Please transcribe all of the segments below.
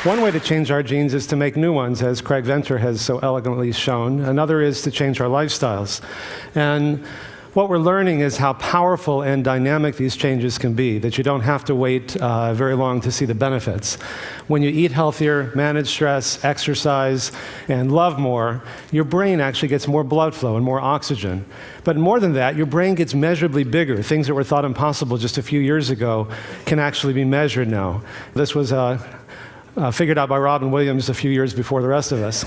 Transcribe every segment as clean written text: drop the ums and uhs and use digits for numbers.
One way to change our genes is to make new ones, as Craig Venter has so elegantly shown. Another is to change our lifestyles. And what we're learning is how powerful and dynamic these changes can be, that you don't have to wait very long to see the benefits. When you eat healthier, manage stress, exercise, and love more, your brain actually gets more blood flow and more oxygen. But more than that, your brain gets measurably bigger. Things that were thought impossible just a few years ago can actually be measured now. This was figured out by Robin Williams a few years before the rest of us.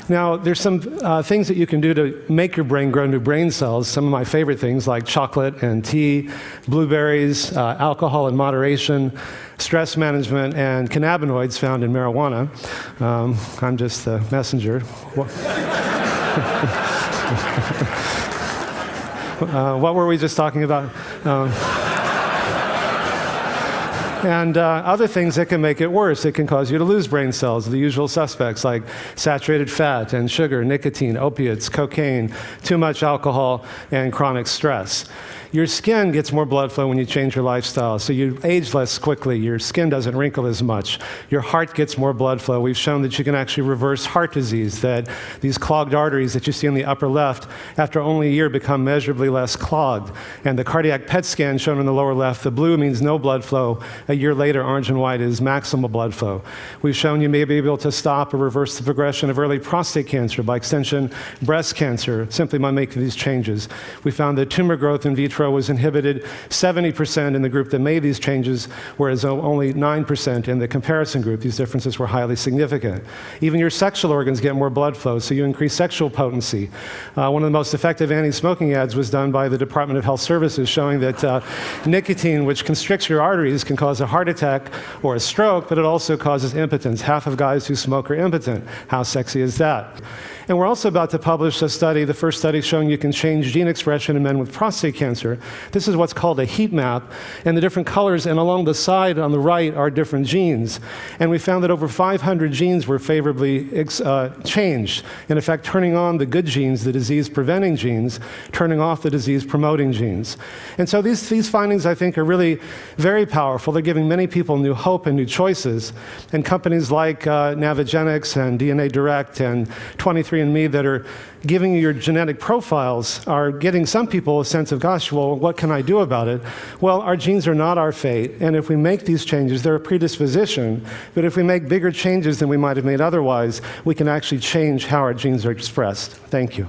Now, there's some things that you can do to make your brain grow new brain cells. Some of my favorite things like chocolate and tea, blueberries, alcohol in moderation, stress management, and cannabinoids found in marijuana. I'm just the messenger. What were we just talking about? And other things that can make it worse. It can cause you to lose brain cells, the usual suspects like saturated fat and sugar, nicotine, opiates, cocaine, too much alcohol, and chronic stress. Your skin gets more blood flow when you change your lifestyle, so you age less quickly. Your skin doesn't wrinkle as much. Your heart gets more blood flow. We've shown that you can actually reverse heart disease, that these clogged arteries that you see in the upper left, after only a year, become measurably less clogged. And the cardiac PET scan shown in the lower left, the blue means no blood flow. A year later, orange and white is maximal blood flow. We've shown you may be able to stop or reverse the progression of early prostate cancer, by extension, breast cancer, simply by making these changes. We found that tumor growth in vitro was inhibited 70% in the group that made these changes, whereas only 9% in the comparison group. These differences were highly significant. Even your sexual organs get more blood flow, so you increase sexual potency. One of the most effective anti-smoking ads was done by the Department of Health Services, showing that nicotine, which constricts your arteries, can cause a heart attack or a stroke, but it also causes impotence. Half of guys who smoke are impotent. How sexy is that? And we're also about to publish a study, the first study showing you can change gene expression in men with prostate cancer. This is what's called a heat map, and the different colors, and along the side on the right are different genes. And we found that over 500 genes were favorably changed. In effect, turning on the good genes, the disease-preventing genes, turning off the disease-promoting genes. And so these findings, I think, are really very powerful. They're giving many people new hope and new choices. And companies like Navigenics and DNA Direct and 23andMe that are giving you your genetic profiles are getting some people a sense of, gosh, well, what can I do about it? Well, our genes are not our fate, and if we make these changes, they're a predisposition, but if we make bigger changes than we might have made otherwise, we can actually change how our genes are expressed. Thank you.